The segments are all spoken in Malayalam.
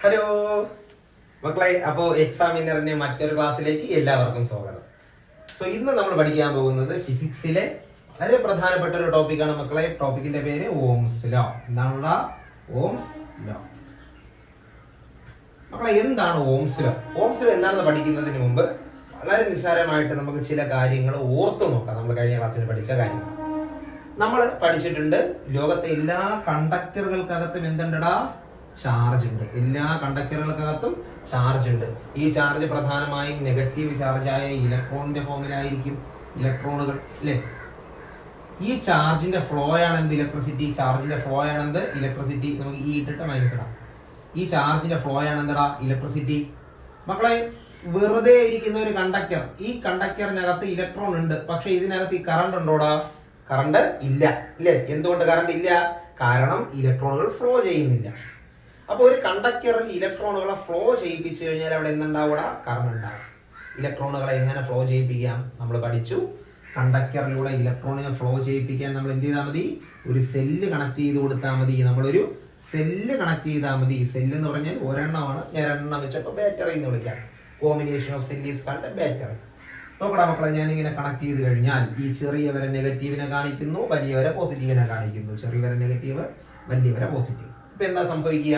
ഹലോ മക്കളെ, അപ്പോൾ എക്സാമിനറിന്റെ മറ്റൊരു ക്ലാസ്സിലേക്ക് എല്ലാവർക്കും സ്വാഗതം. സോ ഇന്ന് നമ്മൾ പഠിക്കാൻ പോകുന്നത് ഫിസിക്സിലെ വളരെ പ്രധാനപ്പെട്ട ഒരു ടോപ്പിക്കാണ് മക്കളെ. ടോപ്പിക്കിന്റെ പേര് ഓംസ് ലോ. എന്താണുള്ള ഓംസ് ലോ. മക്കളെ, എന്താണ് ഓംസ് ലോ? ഓംസ് ലോ എന്താണെന്ന് പഠിക്കുന്നതിന് മുമ്പ് വളരെ നിസ്സാരമായിട്ട് നമുക്ക് ചില കാര്യങ്ങൾ ഓർത്തു നോക്കാം. നമ്മൾ കഴിഞ്ഞ ക്ലാസ്സിൽ പഠിച്ച കാര്യങ്ങൾ നമ്മൾ പഠിച്ചിട്ടുണ്ട്. ലോകത്തെ എല്ലാ കണ്ടക്ടറുകൾക്കകത്തും എന്തുണ്ടടാ? ചാർജ് ഉണ്ട്. എല്ലാ കണ്ടക്ടറുകൾക്കകത്തും ചാർജ് ഉണ്ട്. ഈ ചാർജ് പ്രധാനമായും നെഗറ്റീവ് ചാർജായ ഇലക്ട്രോണിന്റെ ഫോമിലായിരിക്കും. ഇലക്ട്രോണുകൾ അല്ലേ? ഈ ചാർജിന്റെ ഫ്ലോ ആണെന്ത്? ഇലക്ട്രിസിറ്റി. ചാർജിന്റെ ഫ്ലോ ആണെന്ത്? ഇലക്ട്രിസിറ്റി. നമുക്ക് ഈ ഇട്ടിട്ട് മൈനസ് ഇടാം. ഈ ചാർജിന്റെ ഫ്ലോ ആണെന്തടാ? ഇലക്ട്രിസിറ്റി. മക്കളെ, വെറുതെ ഇരിക്കുന്ന ഒരു കണ്ടക്ടർ, ഈ കണ്ടക്ടറിനകത്ത് ഇലക്ട്രോൺ ഉണ്ട്, പക്ഷെ ഇതിനകത്ത് ഈ കറണ്ട് ഉണ്ടോടാ? കറണ്ട് ഇല്ല, ഇല്ലേ? എന്തുകൊണ്ട് കറണ്ട് ഇല്ല? കാരണം ഇലക്ട്രോണുകൾ ഫ്ലോ ചെയ്യുന്നില്ല. അപ്പോൾ ഒരു കണ്ടക്ടറിൽ ഇലക്ട്രോണുകളെ ഫ്ലോ ചെയ്യിപ്പിച്ചു കഴിഞ്ഞാൽ അവിടെ എന്തുണ്ടാവൂടാ? കറണ്ട് ഉണ്ടാവും. ഇലക്ട്രോണുകളെ എങ്ങനെ ഫ്ലോ ചെയ്യിപ്പിക്കാം നമ്മൾ പഠിച്ചു. കണ്ടക്ടറിലൂടെ ഇലക്ട്രോണിനെ ഫ്ലോ ചെയ്യിപ്പിക്കാൻ നമ്മൾ എന്ത് ചെയ്താൽ മതി? ഒരു സെല്ല് കണക്ട് ചെയ്ത് കൊടുത്താൽ മതി. നമ്മളൊരു സെല്ല് കണക്ട് ചെയ്താൽ മതി. സെല്ല് എന്ന് പറഞ്ഞാൽ ഒരെണ്ണമാണ്. ഞാൻ രണ്ടെണ്ണം വെച്ചപ്പോൾ ബാറ്ററി എന്ന് വിളിക്കാം. Combination of cell is called battery. നോക്കടാ മക്കളെ, ഞാനിങ്ങനെ കണക്ട് ചെയ്ത് കഴിഞ്ഞാൽ ഈ ചെറിയ വരെ നെഗറ്റീവിനെ കാണിക്കുന്നു, വലിയ വരെ പോസിറ്റീവിനെ കാണിക്കുന്നു. ചെറിയ വരെ നെഗറ്റീവ്, വലിയ വരെ പോസിറ്റീവ്. ഇപ്പൊ എന്താ സംഭവിക്കുക?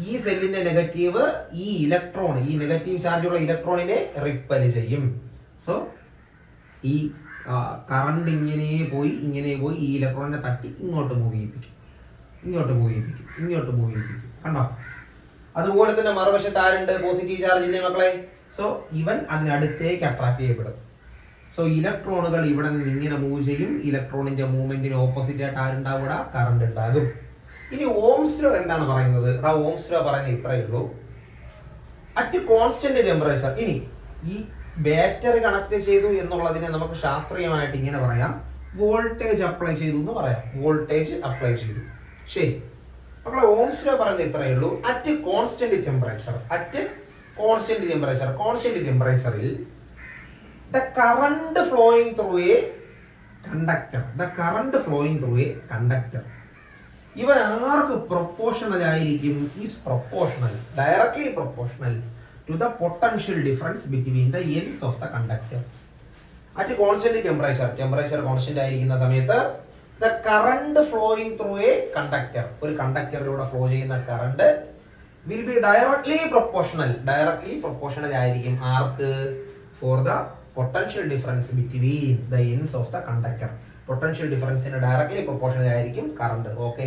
ഈ സെല്ലിന്റെ നെഗറ്റീവ് ഈ ഇലക്ട്രോൺ, ഈ നെഗറ്റീവ് ചാർജുള്ള ഇലക്ട്രോണിനെ റിപ്പൽ ചെയ്യും. സോ ഈ കറണ്ട് ഇങ്ങനെ പോയി ഈ ഇലക്ട്രോണിനെ തട്ടി ഇങ്ങോട്ട് മൂവ് ചെയ്യിപ്പിക്കും. കണ്ടോ? അതുപോലെ തന്നെ മറുവശത്ത് ആരുണ്ട്? പോസിറ്റീവ് ചാർജ് ഇല്ലേ മക്കളെ? സോ ഇവൻ അതിനടുത്തേക്ക് അട്രാക്ട് ചെയ്യപ്പെടും. സോ ഇലക്ട്രോണുകൾ ഇവിടെ നിന്ന് ഇങ്ങനെ മൂവ് ചെയ്യും. ഇലക്ട്രോണിന്റെ മൂവ്മെന്റിന് ഓപ്പോസിറ്റ് ആയിട്ട് ആരുണ്ടാവും? കറണ്ട് ഉണ്ടാകും. ഇനി ഓംസ് ലോ എന്താണ് പറയുന്നത്? ഓംസ് ലോ പറയുന്നത് ഇത്രയേ ഉള്ളൂ. At constant temperature. ഇനി ഈ ബാറ്ററി കണക്ട് ചെയ്തു എന്നുള്ളതിനെ നമുക്ക് ശാസ്ത്രീയമായിട്ട് ഇങ്ങനെ പറയാം, വോൾട്ടേജ് അപ്ലൈ ചെയ്തു എന്ന് പറയാം. വോൾട്ടേജ് അപ്ലൈ ചെയ്തു. ശരി മക്കളെ, ഓംസ് ലോ പറയുന്നത് ഇത്രയേ ഉള്ളൂ. അറ്റ് കോൺസ്റ്റന്റ് ടെമ്പറേച്ചറിൽ the current flowing through a conductor ഇവൻ ആർക്ക് പ്രൊപ്പോർഷണൽ ആയിരിക്കും? Is proportional, directly proportional to the potential difference between the ends of the conductor. At constant temperature constant ആയിരിക്കുന്ന സമയത്ത് the current flowing through a conductor, ഒരു കണ്ടക്ടറിലൂടെ ഫ്ലോ ചെയ്യുന്ന current will be directly proportional ആയിരിക്കും. ആർക്ക്? For the potential difference between the ends of the conductor. Potential ഡിഫറൻസിന് ഡയറക്ട്ലി പ്രൊപ്പോർഷണൽ ആയിരിക്കും കറണ്ട്. ഓക്കെ.